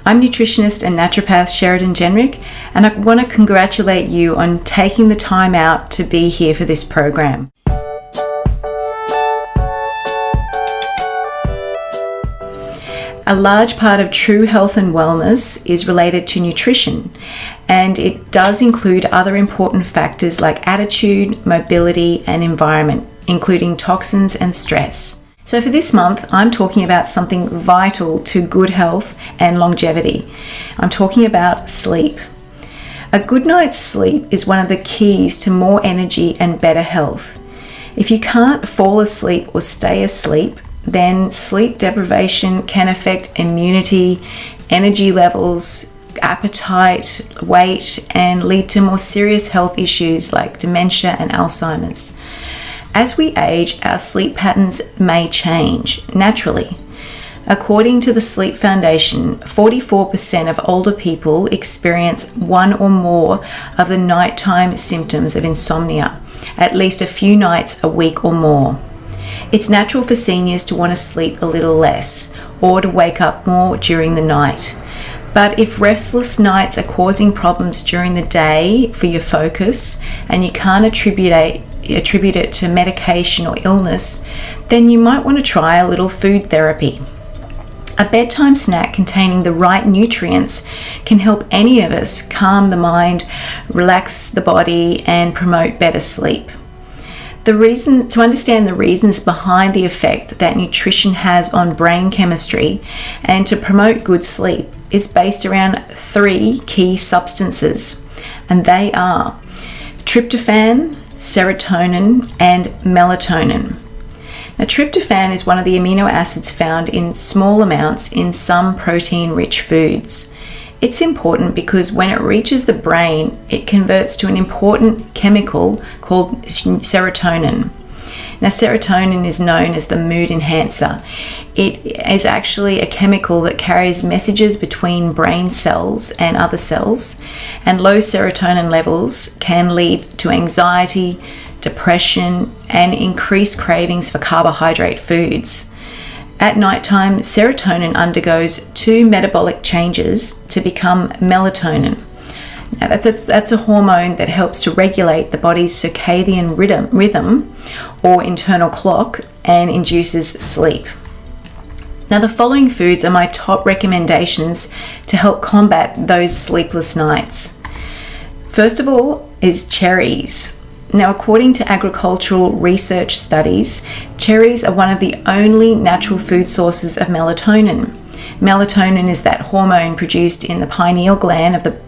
I'm nutritionist and naturopath Sheridan Genrich, and I want to congratulate you on taking the time out to be here for this program. A large part of true health and wellness is related to nutrition, and it does include other important factors like attitude, mobility, and environment, including toxins and stress. So for this month, I'm talking about something vital to good health and longevity. I'm talking about sleep. A good night's sleep is one of the keys to more energy and better health. If you can't fall asleep or stay asleep, then sleep deprivation can affect immunity, energy levels, appetite, weight, and lead to more serious health issues like dementia and Alzheimer's. As we age, our sleep patterns may change naturally. According to the Sleep Foundation, 44% of older people experience one or more of the nighttime symptoms of insomnia, at least a few nights a week or more. It's natural for seniors to want to sleep a little less or to wake up more during the night. But if restless nights are causing problems during the day for your focus and you can't attribute it to medication or illness, then you might want to try a little food therapy. A bedtime snack containing the right nutrients can help any of us calm the mind, relax the body, and promote better sleep. To understand the reasons behind the effect that nutrition has on brain chemistry and to promote good sleep is based around 3 key substances, and they are tryptophan, serotonin, and melatonin. Now, tryptophan is one of the amino acids found in small amounts in some protein-rich foods. It's important because when it reaches the brain, it converts to an important chemical called serotonin. Now, serotonin is known as the mood enhancer. It is actually a chemical that carries messages between brain cells and other cells, and low serotonin levels can lead to anxiety, depression, and increased cravings for carbohydrate foods. At nighttime, serotonin undergoes 2 metabolic changes to become melatonin. Now, that's a hormone that helps to regulate the body's circadian rhythm or internal clock and induces sleep. Now, the following foods are my top recommendations to help combat those sleepless nights. First of all is cherries. Now, according to agricultural research studies, cherries are one of the only natural food sources of melatonin. Melatonin is that hormone produced in the pineal gland of the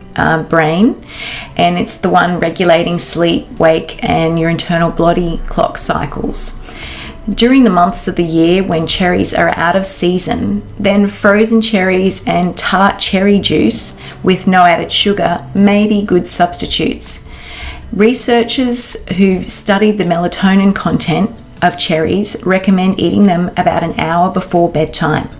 brain, and it's the one regulating sleep, wake, and your internal body clock cycles. During the months of the year when cherries are out of season, then frozen cherries and tart cherry juice with no added sugar may be good substitutes. Researchers who've studied the melatonin content of cherries recommend eating them about an hour before bedtime.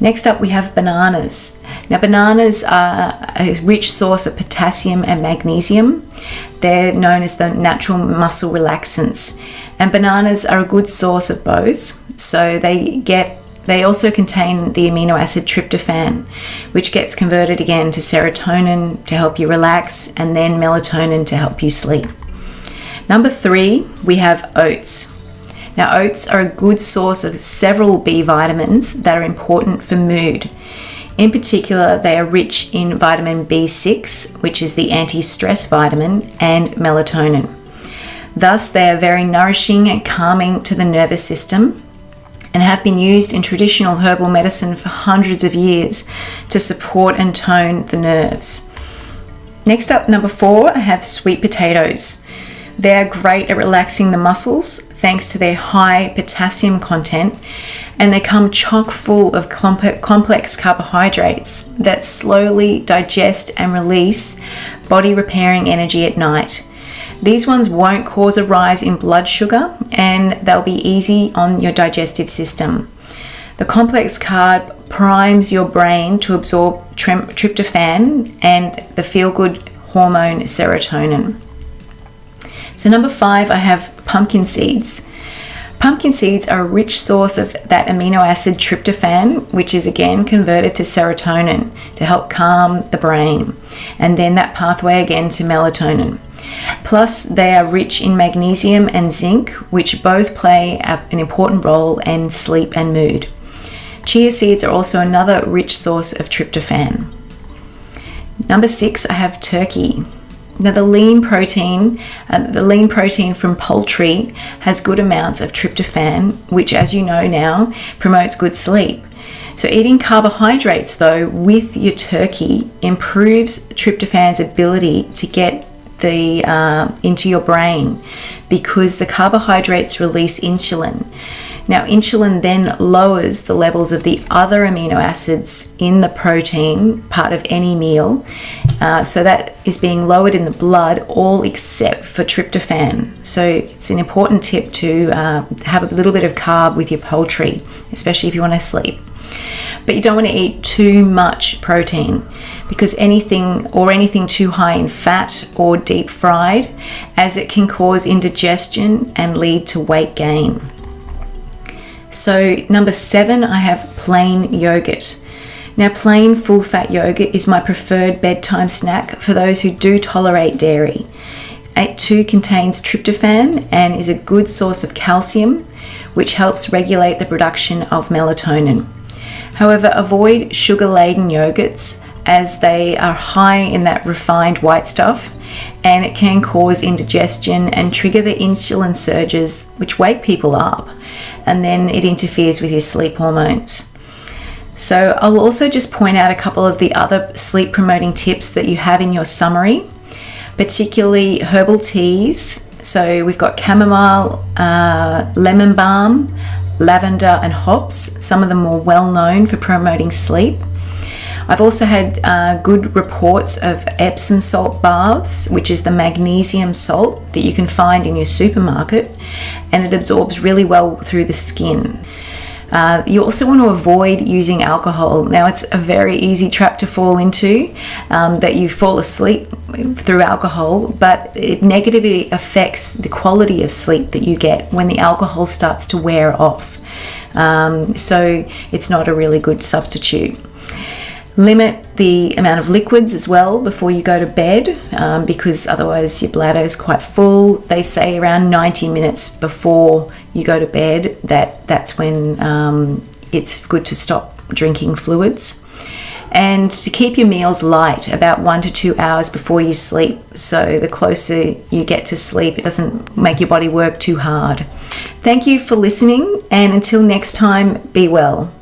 Next up, we have bananas. Now, bananas are a rich source of potassium and magnesium. They're known as the natural muscle relaxants, and bananas are a good source of both. So they also contain the amino acid tryptophan, which gets converted again to serotonin to help you relax, and then melatonin to help you sleep. Number 3, we have oats. Now, oats are a good source of several B vitamins that are important for mood. In particular, they are rich in vitamin B6, which is the anti-stress vitamin, and melatonin. Thus, they are very nourishing and calming to the nervous system, and have been used in traditional herbal medicine for hundreds of years to support and tone the nerves. Next up, number 4, I have sweet potatoes. They are great at relaxing the muscles thanks to their high potassium content, and they come chock full of complex carbohydrates that slowly digest and release body repairing energy at night. These ones won't cause a rise in blood sugar, and they'll be easy on your digestive system. The complex carb primes your brain to absorb tryptophan and the feel-good hormone serotonin. So number 5, I have pumpkin seeds. Pumpkin seeds are a rich source of that amino acid tryptophan, which is again converted to serotonin to help calm the brain, and then that pathway again to melatonin. Plus, they are rich in magnesium and zinc, which both play an important role in sleep and mood. Chia seeds are also another rich source of tryptophan. Number 6, I have turkey. Now, the lean protein from poultry has good amounts of tryptophan, which, as you know now, promotes good sleep. So eating carbohydrates, though, with your turkey improves tryptophan's ability to get into your brain, because the carbohydrates release insulin. Now, insulin then lowers the levels of the other amino acids in the protein part of any meal. So that is being lowered in the blood, all except for tryptophan. So it's an important tip to have a little bit of carb with your poultry, especially if you want to sleep. But you don't want to eat too much protein, because anything too high in fat or deep fried, as it can cause indigestion and lead to weight gain. So number 7, I have plain yogurt. Now, plain full-fat yogurt is my preferred bedtime snack for those who do tolerate dairy. It too contains tryptophan and is a good source of calcium, which helps regulate the production of melatonin. However, avoid sugar-laden yogurts, as they are high in that refined white stuff, and it can cause indigestion and trigger the insulin surges, which wake people up, and then it interferes with your sleep hormones. So I'll also just point out a couple of the other sleep promoting tips that you have in your summary, particularly herbal teas. So we've got chamomile, lemon balm, lavender and hops, some of them more well known for promoting sleep. I've also had good reports of Epsom salt baths, which is the magnesium salt that you can find in your supermarket, and it absorbs really well through the skin. You also want to avoid using alcohol. Now, it's a very easy trap to fall into, that you fall asleep through alcohol, but it negatively affects the quality of sleep that you get when the alcohol starts to wear off. So it's not a really good substitute. Limit the amount of liquids as well before you go to bed, because otherwise your bladder is quite full. They say around 90 minutes before you go to bed that's when it's good to stop drinking fluids. And to keep your meals light, about 1 to 2 hours before you sleep, so the closer you get to sleep, it doesn't make your body work too hard. Thank you for listening, and until next time, be well.